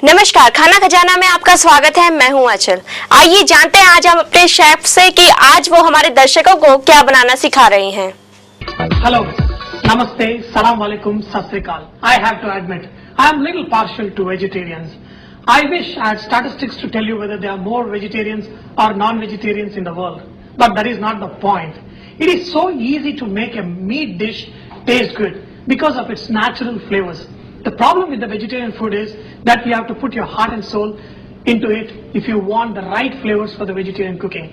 नमस्कार, खाना खजाना में आपका स्वागत है। मैं हूं अचल। आइए जानते हैं आज हम अपने शेफ से कि आज वो हमारे दर्शकों को क्या बनाना सिखा रहे हैं। Hello, Namaste, Salam Alaikum, Sat Sri Akal. I have to admit, I am little partial to vegetarians. I wish I had statistics to tell you whether there are more vegetarians or non-vegetarians in the world. But that is not the point. It is so easy to make a meat dish taste good because of its natural flavors. The problem with the vegetarian food is that you have to put your heart and soul into it if you want the right flavors for the vegetarian cooking.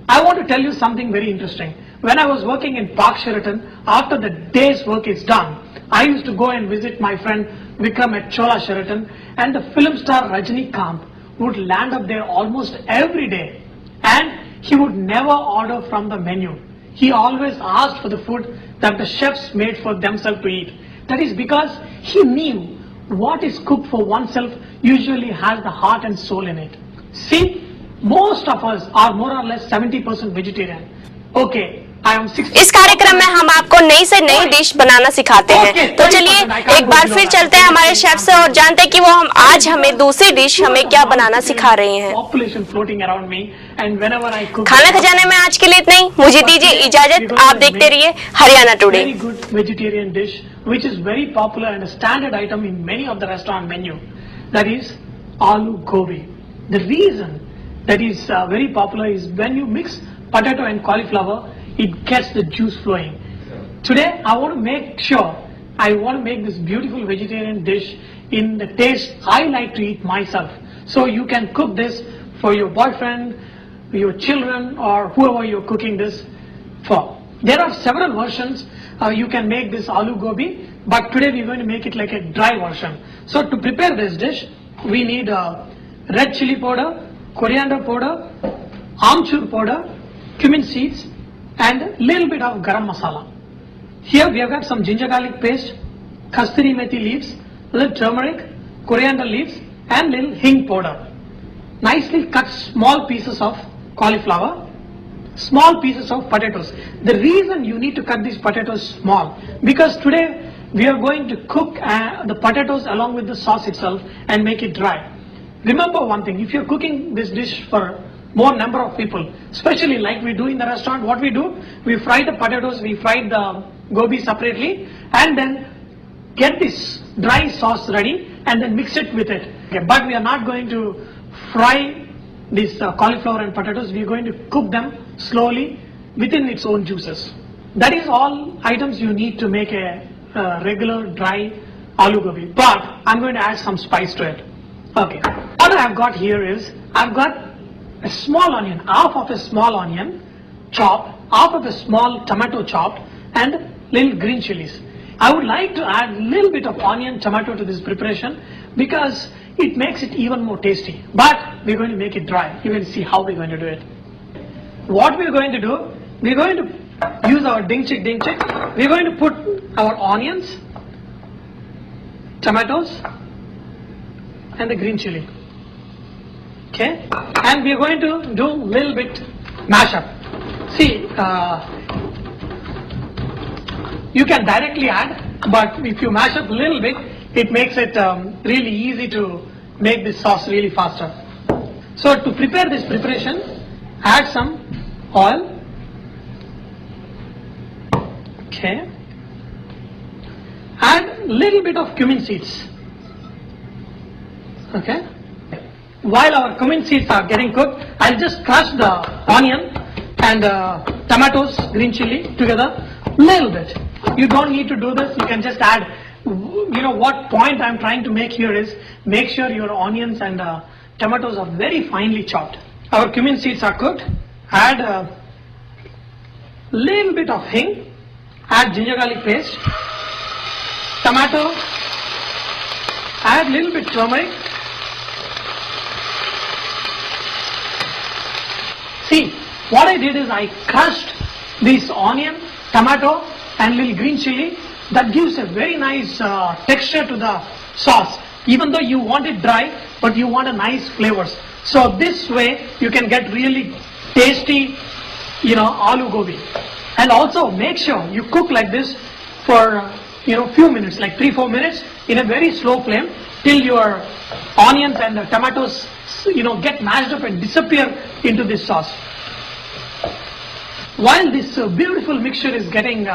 I want to tell you something very interesting. When I was working in Park Sheraton, after the day's work is done, I used to go and visit my friend Vikram at Chola Sheraton, and the film star Rajinikanth would land up there almost every day, and he would never order from the menu. He always asked for the food that the chefs made for themselves to eat. That is because he knew what is cooked for oneself usually has the heart and soul in it. See, most of us are more or less 70% vegetarian. Okay, I am 60. इस कार्यक्रम में हम आपको नई से नई dish बनाना सिखाते हैं। तो चलिए एक बार फिर चलते हैं हमारे शेफ से और जानते हैं कि वो हम आज हमें दूसरी डिश हमें क्या बनाना सिखा रहे हैं। Population floating around me, and whenever I cook, खाना खजाने में आज के लिए इतना ही। मुझे दीजिए इजाजत। आप देखते रहिए Haryana today. very good vegetarian dish which is very popular and a standard item in many of the restaurant menu. That is aloo gobi. The reason that is very popular is when you mix potato and cauliflower, it gets the juice flowing. Today I want to make sure I want to make this beautiful vegetarian dish in the taste I like to eat myself. So you can cook this for your boyfriend, your children, or whoever you're cooking this for. There are several versions you can make this aloo gobi, but today we're going to make it like a dry version. So to prepare this dish, we need red chili powder, coriander powder, amchur powder, cumin seeds, and a little bit of garam masala. Here we have got some ginger garlic paste, kasturi methi leaves, little turmeric, coriander leaves, and little hing powder. Nicely cut small pieces of cauliflower, small pieces of potatoes. The reason you need to cut these potatoes small, because today we are going to cook the potatoes along with the sauce itself and make it dry. Remember one thing, if you're cooking this dish for more number of people, especially like we do in the restaurant, what we do, we fry the potatoes, we fry the gobi separately, and then get this dry sauce ready and then mix it with it. Okay, but we are not going to fry this cauliflower and potatoes, we are going to cook them slowly within its own juices. That is all items you need to make a regular dry aloo gobi, but I'm going to add some spice to it. Okay, what I have got here is, I've got a small onion, half of a small onion chopped, half of a small tomato chopped, and little green chilies. I would like to add a little bit of onion tomato to this preparation because it makes it even more tasty. But we're going to make it dry. You will see how we're going to do it. What we're going to do, we're going to use our ding chick. We're going to put our onions, tomatoes, and the green chili. Okay, and we are going to do a little bit mash up. See, you can directly add, but if you mash up a little bit, it makes it really easy to make this sauce really faster. So to prepare this preparation, add some oil. Okay, add a little bit of cumin seeds. Okay. While our cumin seeds are getting cooked, I'll just crush the onion and tomatoes, green chili together a little bit. You don't need to do this, you can just add. You know what point I'm trying to make here is, make sure your onions and tomatoes are very finely chopped. Our cumin seeds are cooked. Add a little bit of hing, add ginger garlic paste, tomato, add little bit turmeric. See, what I did is I crushed this onion, tomato, and little green chili. That gives a very nice texture to the sauce. Even though you want it dry, but you want a nice flavors. So this way you can get really tasty, aloo gobi. And also make sure you cook like this for few minutes, like 3-4 minutes in a very slow flame till your onions and the tomatoes, get mashed up and disappear into this sauce. While this beautiful mixture is getting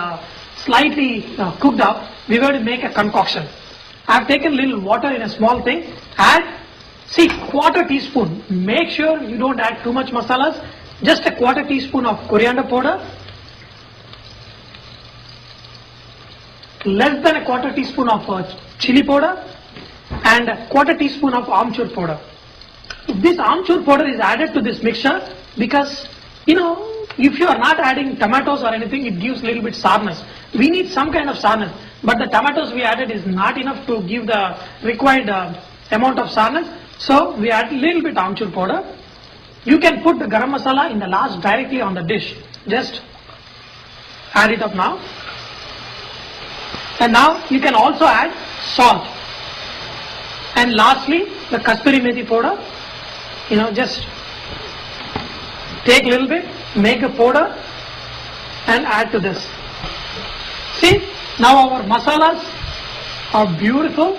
slightly cooked up, we're going to make a concoction. I've taken little water in a small thing. Add, see, 1/4 teaspoon. Make sure you don't add too much masalas. Just a 1/4 teaspoon of coriander powder. Less than a 1/4 teaspoon of chili powder. And a 1/4 teaspoon of amchur powder. This amchur powder is added to this mixture because, if you are not adding tomatoes or anything, it gives a little bit sourness. We need some kind of sourness, but the tomatoes we added is not enough to give the required amount of sourness. So we add a little bit amchur powder. You can put the garam masala in the last directly on the dish. Just add it up now. And now you can also add salt. And lastly, the kasturi methi powder. Just take a little bit, make a powder and add to this. See, now our masalas are beautiful.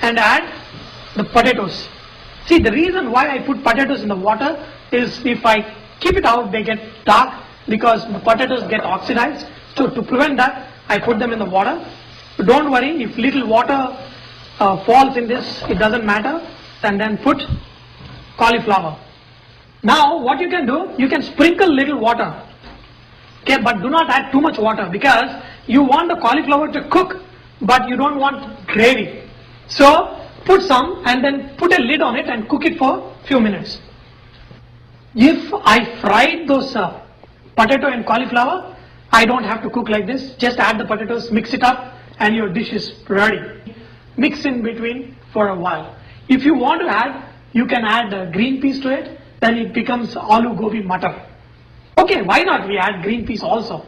And add the potatoes. See, the reason why I put potatoes in the water is if I keep it out, they get dark because the potatoes get oxidized. So to prevent that, I put them in the water. But don't worry, if little water falls in this, it doesn't matter. And then put cauliflower. Now what you can do, you can sprinkle little water. Okay, but do not add too much water because you want the cauliflower to cook, but you don't want gravy. So put some and then put a lid on it and cook it for few minutes. If I fried those potato and cauliflower, I don't have to cook like this. Just add the potatoes, mix it up and your dish is ready. Mix in between for a while. If you want to add, you can add green peas to it, then it becomes aloo gobi matar. Okay, why not we add green peas also?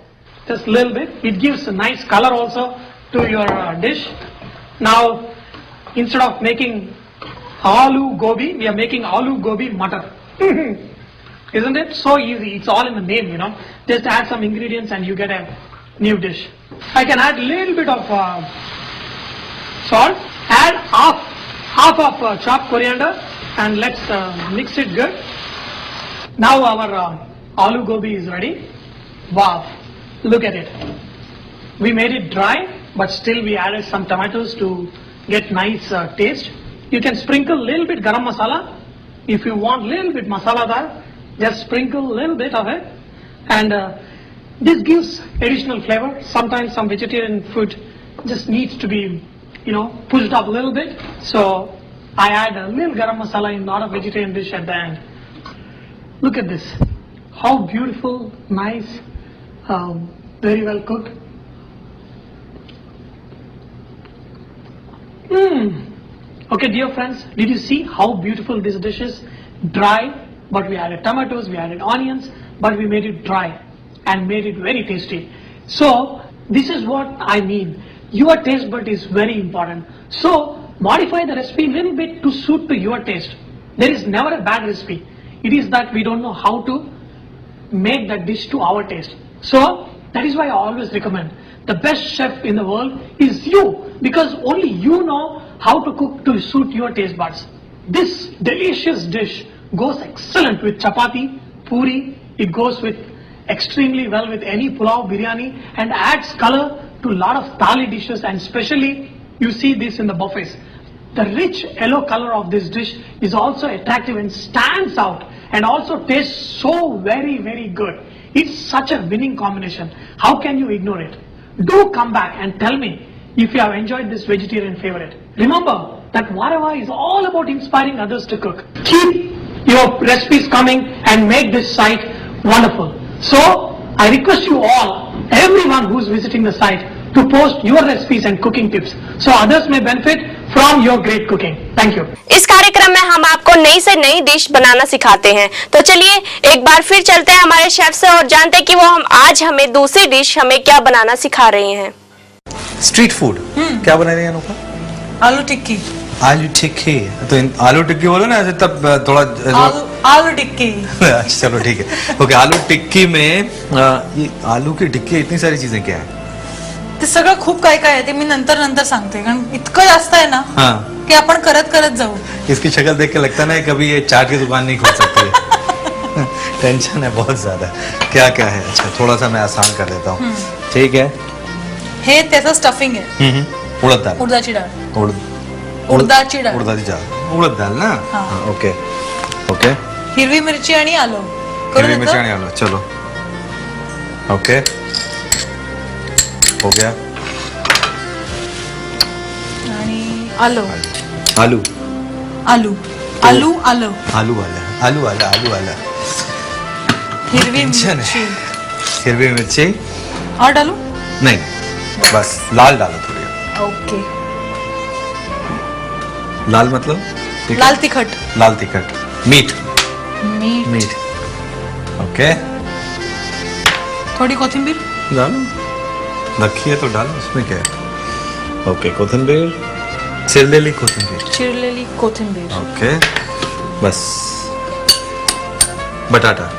Just a little bit. It gives a nice color also to your dish. Now, instead of making aloo gobi, we are making aloo gobi matar. Isn't it so easy? It's all in the name, Just add some ingredients and you get a new dish. I can add a little bit of salt. Add half of chopped coriander and let's mix it good. Now our aloo gobi is ready. Wow, look at it. We made it dry, but still we added some tomatoes to get nice taste. You can sprinkle a little bit garam masala. If you want a little bit masala dar, just sprinkle a little bit of it. And this gives additional flavor. Sometimes some vegetarian food just needs to be, pushed up a little bit. So I add a little garam masala in a lot of vegetarian dish at the end. Look at this. How beautiful, nice, very well cooked. Okay, dear friends, did you see how beautiful this dish is? Dry, but we added tomatoes, we added onions, but we made it dry and made it very tasty. So, this is what I mean. Your taste bud is very important. So, modify the recipe a little bit to suit to your taste. There is never a bad recipe. It is that we don't know how to make that dish to our taste. So, that is why I always recommend the best chef in the world is you, because only you know how to cook to suit your taste buds. This delicious dish goes excellent with chapati, puri. It goes with extremely well with any pulao, biryani, and adds color to a lot of thali dishes, and especially you see this in the buffets. The rich yellow color of this dish is also attractive and stands out and also tastes so very, very good. It's such a winning combination. How can you ignore it? Do come back and tell me if you have enjoyed this vegetarian favorite. Remember that Varava is all about inspiring others to cook. Keep your recipes coming and make this site wonderful. So I request you all, everyone who's visiting the site, to post your recipes and cooking tips so others may benefit from your great cooking. Thank you. इस कार्यक्रम में हम आपको नई से नई dish बनाना सिखाते हैं। तो चलिए एक बार फिर चलते हैं हमारे शेफ से और जानते हैं कि वो आज हमें दूसरी डिश हमें क्या बनाना सिखा रहे हैं। स्ट्रीट फूड क्या बना रही है अनुपा? आलू टिक्की। आलू टिक्की, तो आलू टिक्की बोलो ना ऐसे, तब थोड़ा आलू टिक्की। अच्छा चलो ठीक है, ओके। आलू टिक्की में ये आलू की टिक्की, इतनी सारी चीजें क्या है? ते सगळं खूप काय काय आहे ते मी नंतर सांगते, कारण इतकं जास्त आहे ना हाँ की आपण करत जाऊ. इसकी शक्ल देख के लगता ना है कभी ये चाट की दुकान नहीं खोल सकती है. टेंशन है बहुत ज्यादा. क्या क्या है? अच्छा थोड़ा सा मैं आसान कर देता हूँ. ठीक है. हे त्याचं स्टफिंग आहे. उड़द दाल. उडदाची डाळ. उड़दाची डाळ. उड़द दाल ना. हाँ. हाँ, ओके ओके. हिरवी मिरची आणि आलं करून हिरवी मिर्ची देतो. आणि आलं. चलो ओके हो गया. आणि आलं आलू आलू आलू आलं आलू वाला हिरवी टेंशन मिरची है. हिरवी मिर्ची और डालू. नहीं बस लाल डालो थोड़ी. ओके. लाल मतलब ठीक है? लाल तिखट. लाल तिखट. मीठ मीठ. मीठ ओके. थोडी कोथिंबीर. डालो रखी है तो डालो उसमें क्या है. ओके कोथिंबीर चिरलेली कोथिंबीर. चिरलेली कोथिंबीर. ओके बस. बटाटा.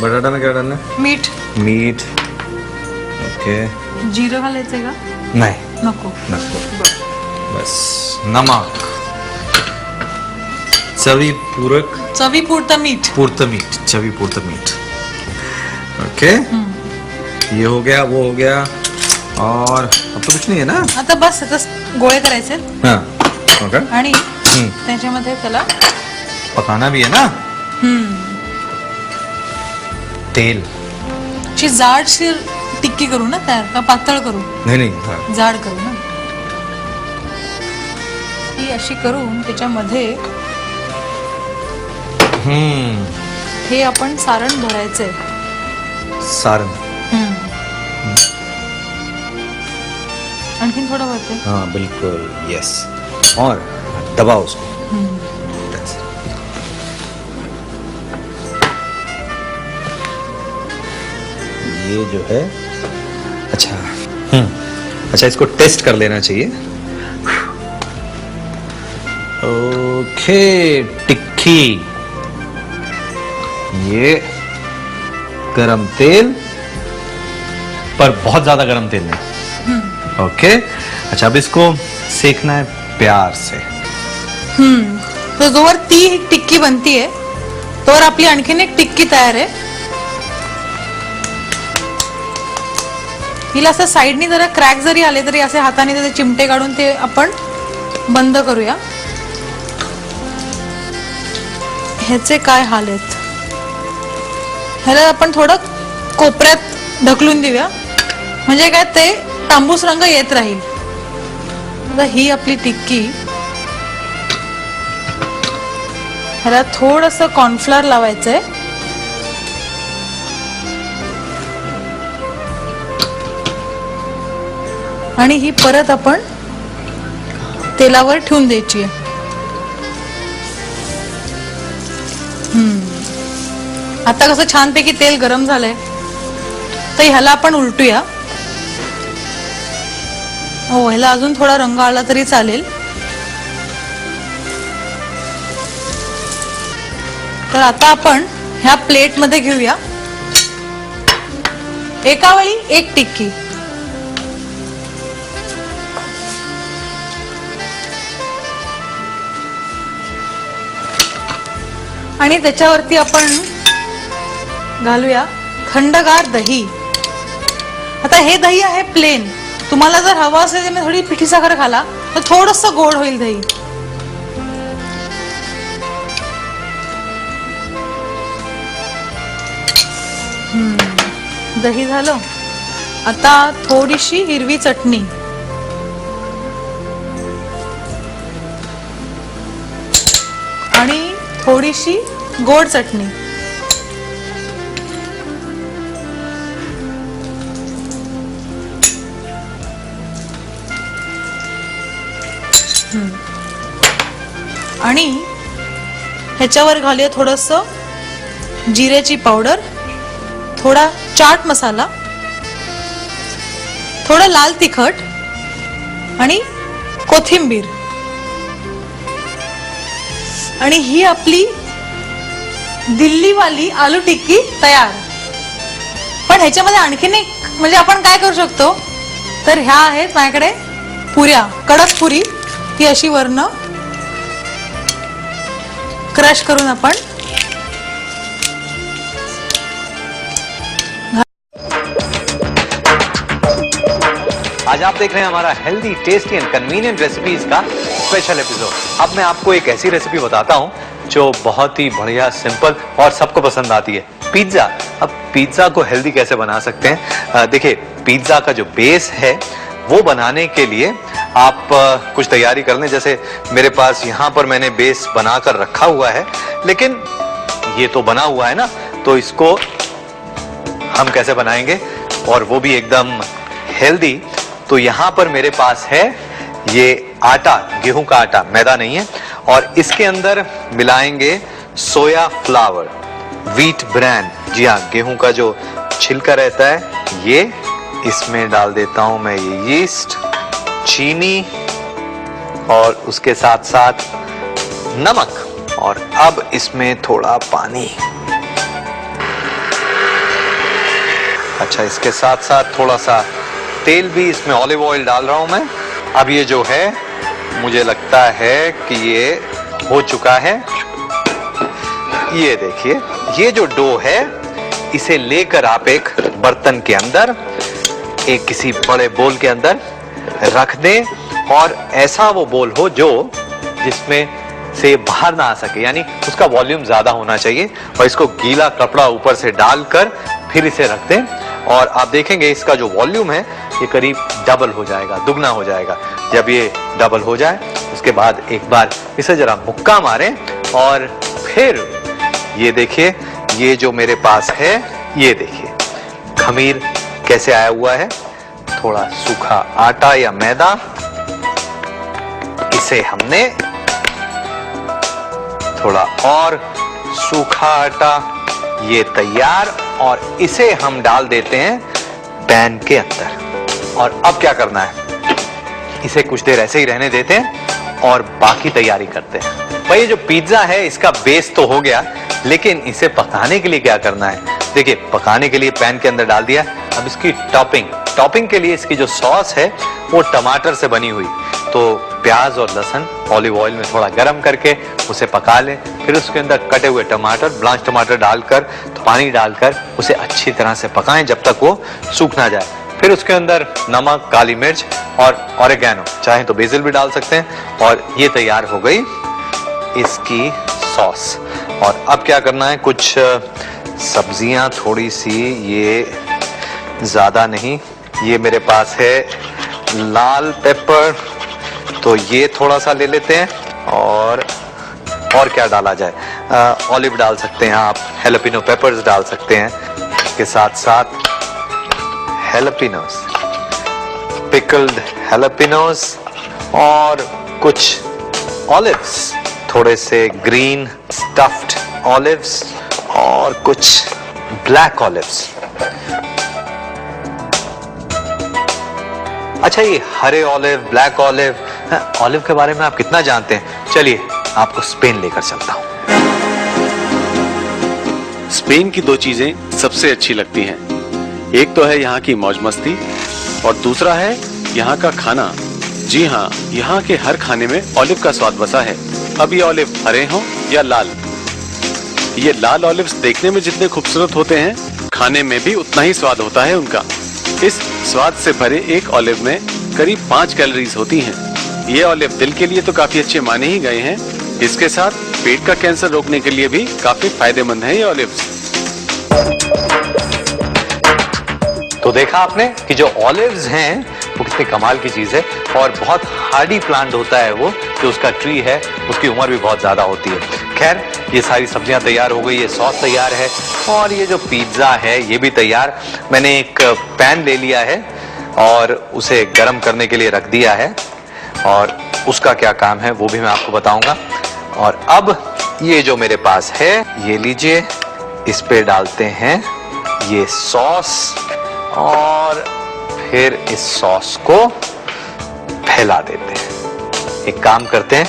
बटाटा में क्या डालना है. मीठ. मीठ ओके. जिरं घालायचंय का. नहीं नको. बस नमक चवीपूरक चवीपुरतं मीठ. पूर्त मीठ चवीपूर्त मीठ. ओके ये हो गया वो हो गया और अब तो कुछ नहीं है ना. आता बस आता गोळे करायचे हाँ ओके. आणि त्याच्यामध्ये त्याला पकाना भी है ना. तेल ची जाडशी टिक्की करू ना तयार का पातळ करू. नहीं हाँ. जाड करू ना. ही अशी करून त्याच्यामध्ये हे आपण सारण भरायचंय. सारण आणखीन थोडं भरते. हाँ बिल्कुल यस. और दबाओ उसको. That's it. ये जो है अच्छा इसको टेस्ट कर लेना चाहिए. ओके टिक्की. ये गरम तेल पर बहुत ज्यादा गरम तेल नहीं. ओके अच्छा अब इसको सेकना है प्यार से. तर जोवर ती टिक्की बनतीये तोवर आपली आणखीन एक टिक्की तयार आहे. हिला असं साईडनी जरा क्रॅक जरी आले तरी असे हाताने त्याचे चिमटे काढून ते आपण बंद करूया. ह्याचे काय हाल आहेत. ह्याला आपण थोडं कोपऱ्यात ढकलून देऊया म्हणजे काय ते तांबूस रंग येत राहील. आता ही आपली टिक्की ह्याला थोडस कॉर्नफ्लॉर लावायचंय. आणि ही परत आपण तेलावर ठेवून द्यायची आहे. आता कसं छानपैकी तेल गरम झालंय तर ह्याला आपण उलटूया. हो ह्याला अजून थोडा रंग आला तरी चालेल. तर आता आपण ह्या प्लेट मध्ये घेऊया. एका वेळी एक टिक्की. आणि त्याच्यावरती आपण घालूया थंडगार दही. आता हे दही आहे प्लेन. तुम्हाला जर हवं असेल तर थोडी पिठी साखर घाला तर थोडस गोड होईल दही. दही झालं. आता थोडीशी हिरवी चटणी. आणि थोडीशी गोड चटणी. आणि ह्याच्यावर घालूया थोडस जिऱ्याची पावडर, थोडा चाट मसाला, थोडं लाल तिखट आणि कोथिंबीर. आणि ही आपली दिल्लीवाली आलू टिक्की तयार. पण ह्याच्यामध्ये आणखीन एक म्हणजे आपण काय करू शकतो तर ह्या आहेत माझ्याकडे पुऱ्या, कडक पुरी. ती अशी वरनं क्रश करून आपण आज आप देख रहे हैं हमारा healthy, tasty and convenient recipes का स्पेशल एपिसोड. अब मैं आपको एक ऐसी रेसिपी बताता हूं जो बहुत ही बढ़िया, सिंपल और सबको पसंद आती है. पिज्जा. अब पिज्जा को हेल्दी कैसे बना सकते हैं? देखिए, पिज्जा का जो बेस है वो बनाने के लिए आप कुछ तैयारी कर लें. जैसे मेरे पास यहाँ पर मैंने बेस बनाकर रखा हुआ है, लेकिन ये तो बना हुआ है ना, तो इसको हम कैसे बनाएंगे और वो भी एकदम हेल्दी. तो यहाँ पर मेरे पास है ये आटा, गेहूं का आटा, मैदा नहीं है, और इसके अंदर मिलाएंगे सोया फ्लावर, व्हीट ब्रैन. जी हाँ, गेहूं का जो छिलका रहता है ये. इसमें डाल देता हूं मैं ये यीस्ट, चीनी और उसके साथ साथ नमक, और अब इसमें थोड़ा पानी. अच्छा, इसके साथ साथ थोड़ा सा तेल भी, इसमें ऑलिव ऑयल डाल रहा हूं मैं. अब ये जो है मुझे लगता है कि ये हो चुका है. ये देखिए, ये जो डो है इसे लेकर आप एक बर्तन के अंदर, एक किसी बड़े बोल के अंदर रख दें, और ऐसा वो बोल हो जो जिसमें से बाहर ना आ सके, यानी उसका वॉल्यूम ज्यादा होना चाहिए. और इसको गीला कपड़ा ऊपर से डालकर फिर इसे रख दें, और आप देखेंगे इसका जो वॉल्यूम है ये करीब डबल हो जाएगा, दुगना हो जाएगा. जब ये डबल हो जाए उसके बाद एक बार इसे जरा मुक्का मारें, और फिर ये देखिए, ये जो मेरे पास है, ये देखिए खमीर कैसे आया हुआ है. थोड़ा सूखा आटा या मैदा, इसे हमने थोड़ा और सूखा आटा, ये तैयार, और इसे हम डाल देते हैं पैन के अंदर. और अब क्या करना है, इसे कुछ देर ऐसे ही रहने देते हैं और बाकी तैयारी करते हैं. भाई, ये जो पिज्जा है इसका बेस तो हो गया, लेकिन इसे पकाने के लिए क्या करना है? देखिए, पकाने के लिए पैन के अंदर डाल दिया. अब इसकी टॉपिंग के लिए इसकी जो सॉस है वो टमाटर से बनी हुई. तो प्याज और लहसुन ऑलिव ऑयल में थोड़ा गरम करके उसे पका लें. फिर उसके अंदर कटे हुए टमाटर, ब्लांच टमाटर डालकर, तो पानी डालकर उसे अच्छी तरह से पकाएं जब तक वो सूख ना जाए. फिर उसके अंदर नमक, काली मिर्च और ऑरिगेनो, चाहे तो बेसिल भी डाल सकते हैं, और ये तैयार हो गई इसकी सॉस. और अब क्या करना है, कुछ सब्जियां थोड़ी सी, ये ज्यादा नहीं, ये मेरे पास है लाल पेपर, तो ये थोड़ा सा ले लेते हैं. और क्या डाला जाए, ऑलिव डाल सकते हैं आप, हैलोपिनो पेपर्स डाल सकते हैं, इसके साथ साथ हैलोपिनोस, पिकल्ड हैलोपिनोस, और कुछ ऑलिव्स, थोड़े से ग्रीन स्टफ्ड ऑलिव्स, और कुछ ब्लैक ऑलिव्स. अच्छा, ये हरे ऑलिव, ब्लैक ऑलिव, ऑलिव के बारे में आप कितना जानते हैं? चलिए आपको स्पेन लेकर चलता हूं. स्पेन की दो चीजें सबसे अच्छी लगती हैं. एक तो है यहाँ की मौज मस्ती, और दूसरा है यहाँ का खाना. जी हाँ, यहाँ के हर खाने में ऑलिव का स्वाद बसा है. अब ये ऑलिव हरे हों या लाल, ये लाल ऑलिव्स देखने में जितने खूबसूरत होते हैं, खाने में भी उतना ही स्वाद होता है उनका. इस स्वाद से भरे एक ऑलिव में करीब 5 कैलोरीज होती हैं. ये ऑलिव दिल के लिए तो काफी अच्छे माने ही गए हैं. इसके साथ पेट का कैंसर रोकने के लिए भी काफी फायदेमंद है ये ऑलिव्स. तो देखा आपने कि जो ऑलिव्स हैं वो कितनी कमाल की चीज है, और बहुत हार्डी प्लांट होता है वो, जो उसका ट्री है उसकी उम्र भी बहुत ज्यादा होती है. खैर, ये सारी सब्जियां तैयार हो गई, ये सॉस तैयार है, और ये जो पिज्जा है ये भी तैयार. मैंने एक पैन ले लिया है और उसे गर्म करने के लिए रख दिया है, और उसका क्या काम है वो भी मैं आपको बताऊंगा. और अब ये जो मेरे पास है, ये लीजिए, इस पे डालते हैं ये सॉस, और फिर इस सॉस को फैला देते हैं. एक काम करते हैं,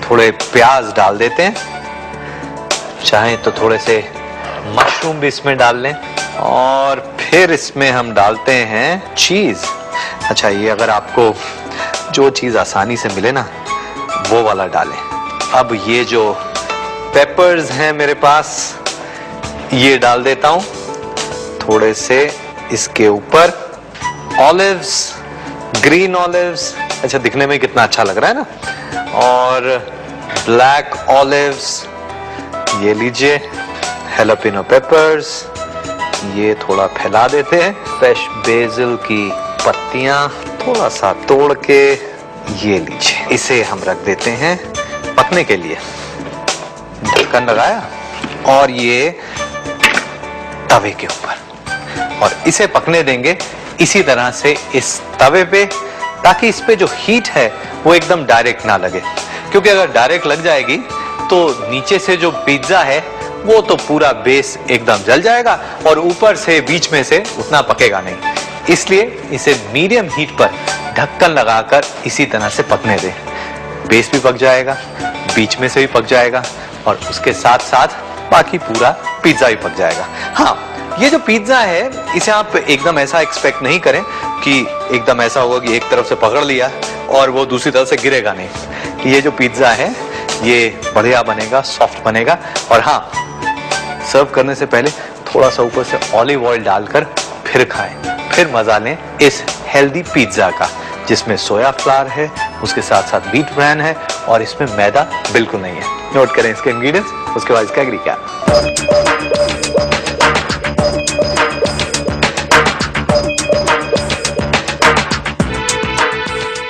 थोड़े प्याज डाल देते हैं, चाहे तो थोड़े से मशरूम भी इसमें डाल लें, और फिर इसमें हम डालते हैं चीज. अच्छा, ये अगर आपको जो चीज आसानी से मिले ना वो वाला डालें। अब ये जो पेपर्स हैं मेरे पास, ये डाल देता हूं थोड़े से इसके ऊपर। ऑलिव्स, ग्रीन ऑलिव्स, अच्छा दिखने में कितना अच्छा लग रहा है ना। और ब्लैक ऑलिव्स, ये लीजिए। हैलोपिनो पेपर्स, ये थोड़ा फैला देते हैं। फ्रेश बेसिल की पत्तियां थोड़ा सा तोड़ के ये लीजिए। इसे हम रख देते हैं पकने के लिए। ढक्कन लगाया और ये तवे के ऊपर, और इसे पकने देंगे इसी तरह से इस तवे पे, ताकि इस पे जो हीट है वो एकदम डायरेक्ट ना लगे। क्योंकि अगर डायरेक्ट लग जाएगी तो नीचे से जो पिज्जा है वो तो पूरा बेस एकदम जल जाएगा और ऊपर से बीच में से उतना पकेगा नहीं। इसलिए इसे मीडियम हीट पर ढक्कन लगाकर इसी तरह से पकने दें। बेस भी पक जाएगा, बीच में से भी पक जाएगा और उसके साथ साथ बाकी पूरा पिज्जा भी पक जाएगा। हाँ, ये जो पिज्जा है इसे आप एकदम ऐसा एक्सपेक्ट नहीं करें कि एकदम ऐसा होगा कि एक तरफ से पकड़ लिया और वो दूसरी तरफ से गिरेगा नहीं। ये जो पिज्जा है ये बढ़िया बनेगा, सॉफ्ट बनेगा। और हाँ, सर्व करने से पहले थोड़ा सा ऊपर से ऑलिव ऑयल डालकर फिर खाएं, फिर मजा लें इस हेल्दी पिज्जा का, जिसमें सोया फ्लावर है, उसके साथ साथ व्हीट ब्रैन है और इसमें मैदा बिल्कुल नहीं है। नोट करें इसके इंग्रेडिएंट्स, उसके बाद इसका रिकैप।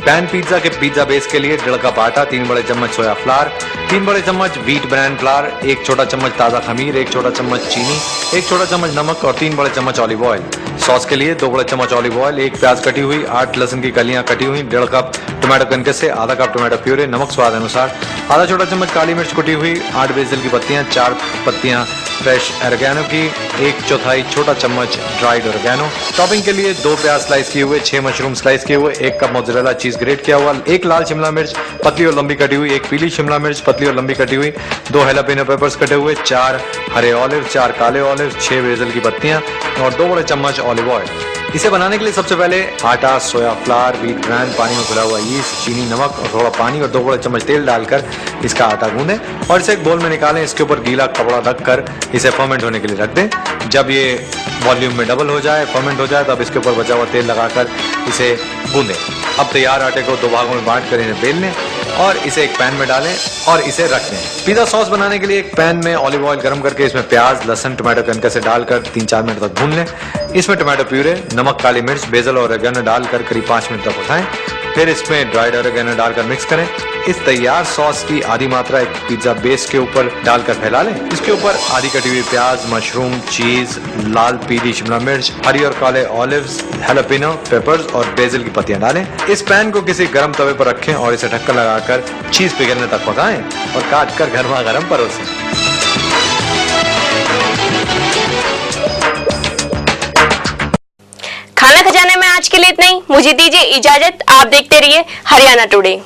पैन पिज्जा के पिज्जा बेस के लिए 1.5 कप आटा, 3 बड़े चम्मच सोया फ्लावर, 3 बड़े चम्मच व्हीट ब्रांड फ्लावर, 1 छोटा चम्मच ताजा खमीर, 1 छोटा चम्मच चीनी, 1 छोटा चम्मच नमक और 3 बड़े चम्मच ऑलिव ऑयल। सॉस के लिए 2 बड़े चम्मच ऑलिव ऑयल, 1 प्याज कटी हुई, 8 लहसुन की कलियां कटी हुई, 1.5 कप टोमेटो कनकस से, आधा कप टोमेटो प्यूरे, नमक स्वाद अनुसार, आधा छोटा चम्मच काली मिर्च कुटी हुई, 8 बेसिल की पत्तियां, 4 पत्तियां फ्रेश ओरिगैनो की, 1/4 छोटा चम्मच ड्राइड ओरिगैनो। टॉपिंग के लिए 2 प्याज स्लाइस किए हुए, 6 मशरूम स्लाइस किए हुए, 1 कप मोज़रेला चीज ग्रेट किया हुआ, 1 लाल शिमला मिर्च पतली और लंबी कटी हुई, 1 पीली शिमला मिर्च पतली और लंबी कटी हुई, 2 हैलोपिनो पेपर्स कटे हुए, 4 हरे ऑलिव, 4 काले ऑलिव, 6 बेसिल की पत्तियां और 2 बड़े चम्मच ऑलिव ऑयल। इसे बनाने के लिए सबसे पहले आटा, सोया फ्लावर, व्हीट ब्रांड, पानी में घुला हुआ यीस्ट, चीनी, नमक और थोड़ा पानी और 2 बड़े चम्मच तेल डालकर इसका आटा गूंदें और इसे एक बोल में निकालें। इसके ऊपर गीला कपड़ा रखकर इसे फर्मेंट होने के लिए रख दें। जब ये वॉल्यूम में डबल हो जाए, फर्मेंट हो जाए, तब इसके ऊपर बचा हुआ तेल लगाकर इसे गूंदें। अब तैयार आटे को 2 भागों में बांट कर इन्हें बेल लें और इसे एक पैन में डालें और इसे रख दें। पिज्जा सॉस बनाने के लिए एक पैन में ऑलिव ऑयल गर्म करके इसमें प्याज, लहसुन, टोमेटो कनकस से डालकर 3-4 मिनट तक भून लें। इसमें टोमेटो प्यूरे, नमक, काली मिर्च, बेसिल और ओरिगैनो डालकर करीब 5 मिनट तक पकाएं। फिर इसमें ड्राइड ओरिगैनो डालकर मिक्स करें। इस तैयार सॉस की आधी मात्रा एक पिज्जा बेस के ऊपर डालकर फैला लें। इसके ऊपर आधी कटी हुई प्याज, मशरूम, चीज, लाल पीली शिमला मिर्च, हरी और काले ऑलिव्स, हैलोपिनो पेपर्स और बेसिल की पत्तियां डालें। इस पैन को किसी गर्म तवे पर रखें और इसे ढक्कन लगाकर चीज पिघलने तक पकाएं और काट कर गर्मा गर्म परोसें। खाना खजाने में आज के लिए इतना ही। मुझे दीजिए इजाजत। आप देखते रहिए हरियाणा टुडे।